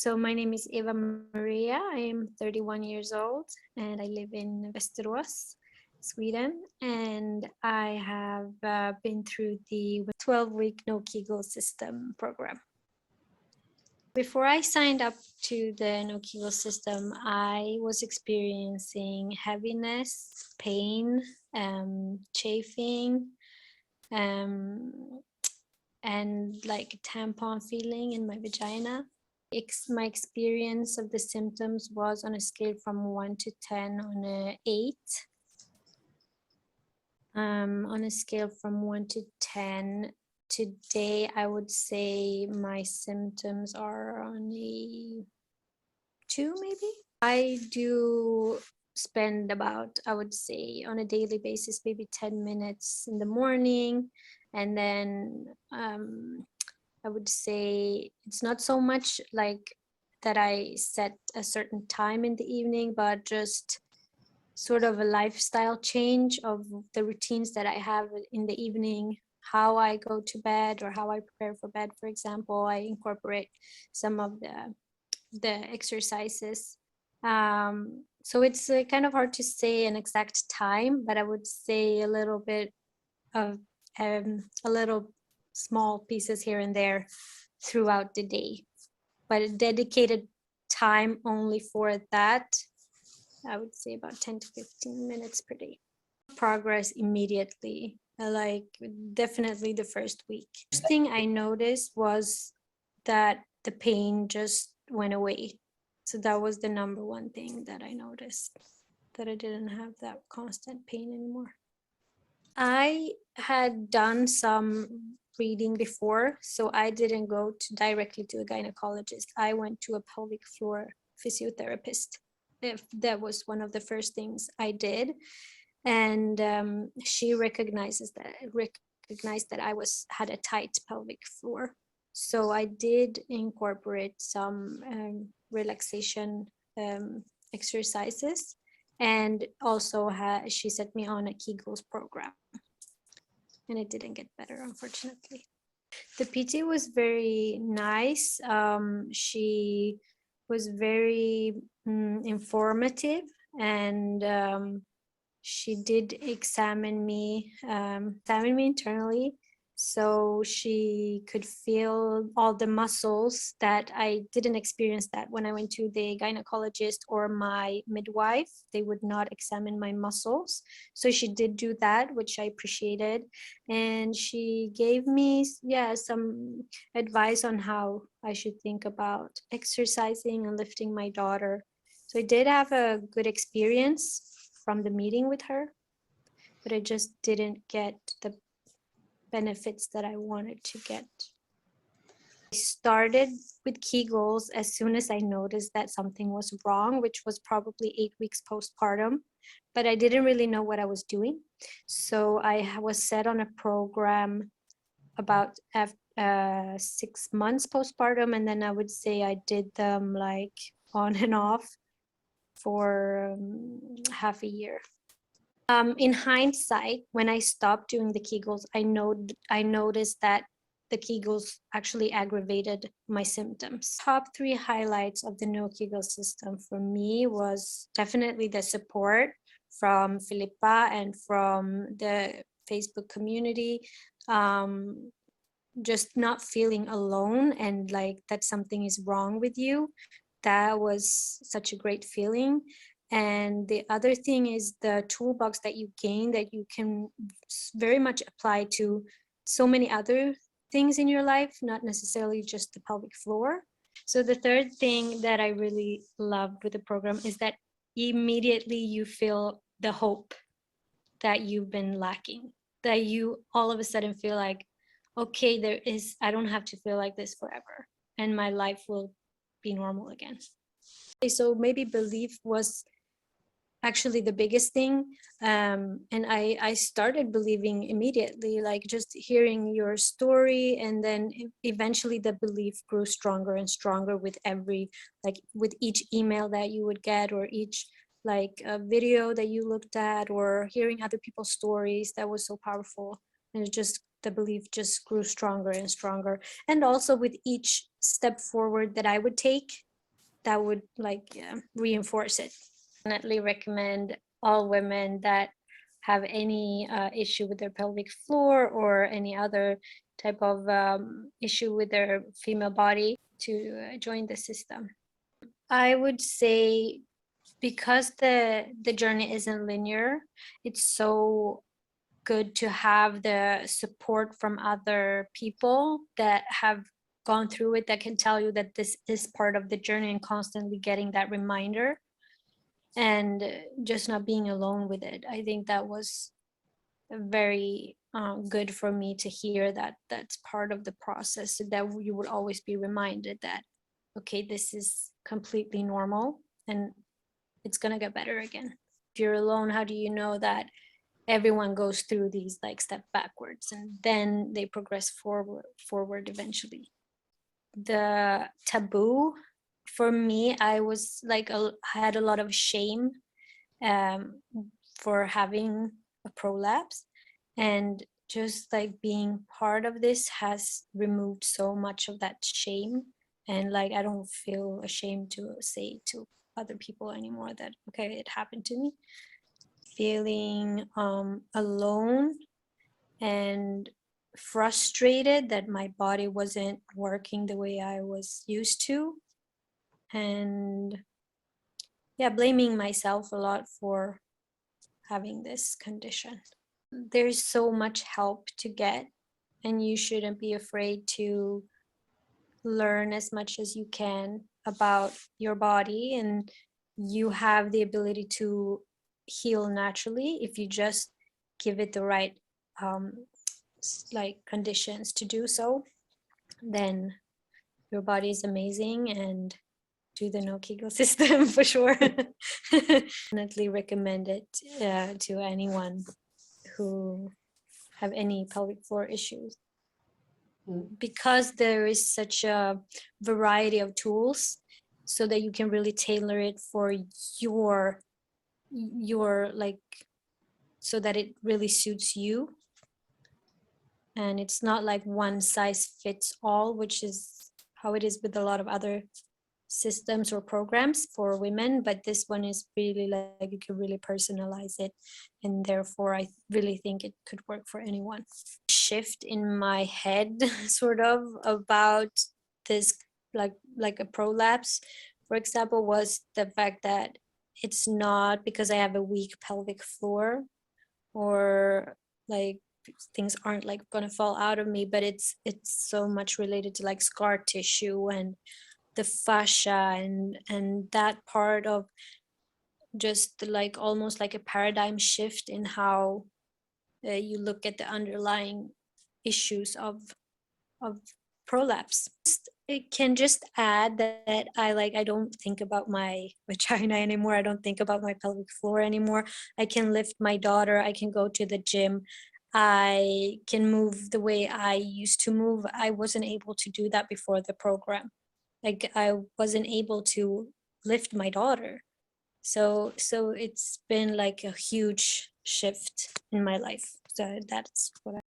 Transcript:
So my name is Eva Maria. I am 31 years old and I live in Västerås, Sweden. And I have been through the 12-week No Kegels System program. Before I signed up to the No Kegels System, I was experiencing heaviness, pain, chafing, and like a tampon feeling in my vagina. My experience of the symptoms was on a scale from 1 to 10 on a 8. On a scale from 1 to 10, today I would say my symptoms are on a 2 maybe. I do spend about, I would say on a daily basis, maybe 10 minutes in the morning. And then I would say it's not so much like that I set a certain time in the evening, but just sort of a lifestyle change of the routines that I have in the evening, how I go to bed or how I prepare for bed, for example. I incorporate some of the exercises. So it's kind of hard to say an exact time, but I would say a little bit of a little small pieces here and there throughout the day, but a dedicated time only for that, I would say about 10 to 15 minutes per day. Progress immediately, like definitely the first week. First thing I noticed was that the pain just went away. So that was the number one thing that I noticed, that I didn't have that constant pain anymore. I had done some reading before, so I didn't go directly to a gynecologist. I went to a pelvic floor physiotherapist. If that was one of the first things I did, and she recognized that I had a tight pelvic floor. So I did incorporate some relaxation exercises, and also she set me on a Kegels program, and it didn't get better, unfortunately. The PT was very nice. She was very informative, and she did examine me internally, so she could feel all the muscles that I didn't experience that when I went to the gynecologist or my midwife. They would not examine my muscles, so she did do that, which I appreciated, and she gave me some advice on how I should think about exercising and lifting my daughter. So I did have a good experience from the meeting with her, but I just didn't get the benefits that I wanted to get. I started with Kegels as soon as I noticed that something was wrong, which was probably 8 weeks postpartum, but I didn't really know what I was doing. So I was set on a program about 6 months postpartum, and then I would say I did them like on and off for half a year. In hindsight, when I stopped doing the Kegels, I noticed that the Kegels actually aggravated my symptoms. Top 3 highlights of the No Kegel system for me was definitely the support from Filippa and from the Facebook community. Just not feeling alone and like that something is wrong with you. That was such a great feeling. And the other thing is the toolbox that you gain that you can very much apply to so many other things in your life, not necessarily just the pelvic floor. So the third thing that I really loved with the program is that immediately you feel the hope that you've been lacking, that you all of a sudden feel like, okay, I don't have to feel like this forever, and my life will be normal again. So maybe belief was actually the biggest thing, and I started believing immediately, like just hearing your story, and then eventually the belief grew stronger and stronger with with each email that you would get, or each like a video that you looked at, or hearing other people's stories. That was so powerful, and the belief just grew stronger and stronger. And also with each step forward that I would take, that would like reinforce it. Definitely recommend all women that have any issue with their pelvic floor or any other type of issue with their female body to join the system. I would say because the journey isn't linear, it's so good to have the support from other people that have gone through it, that can tell you that this is part of the journey, and constantly getting that reminder and just not being alone with it. I think that was very good for me to hear that that's part of the process, so that you would always be reminded that, okay, this is completely normal and it's gonna get better again. If you're alone, how do you know that everyone goes through these like step backwards and then they progress forward eventually? The taboo for me, I was like had a lot of shame for having a prolapse, and just like being part of this has removed so much of that shame. And like I don't feel ashamed to say to other people anymore that, okay, it happened to me. Feeling alone and frustrated that my body wasn't working the way I was used to, and yeah, blaming myself a lot for having this condition. There's so much help to get, and you shouldn't be afraid to learn as much as you can about your body, and you have the ability to heal naturally if you just give it the right like conditions to do so. Then your body is amazing, and do the No-Kegel system for sure. Definitely recommend it to anyone who have any pelvic floor issues. Because there is such a variety of tools, so that you can really tailor it for your like, so that it really suits you. And it's not like one size fits all, which is how it is with a lot of other systems or programs for women, but this one is really like you can really personalize it, and therefore I really think it could work for anyone. Shift in my head sort of about this like a prolapse, for example, was the fact that it's not because I have a weak pelvic floor, or like things aren't like gonna fall out of me, but it's so much related to like scar tissue and the fascia, and that part of just like almost like a paradigm shift in how you look at the underlying issues of prolapse. It can just add that I don't think about my vagina anymore. I don't think about my pelvic floor anymore. I can lift my daughter. I can go to the gym. I can move the way I used to move. I wasn't able to do that before the program. Like I wasn't able to lift my daughter. So it's been like a huge shift in my life. So that's what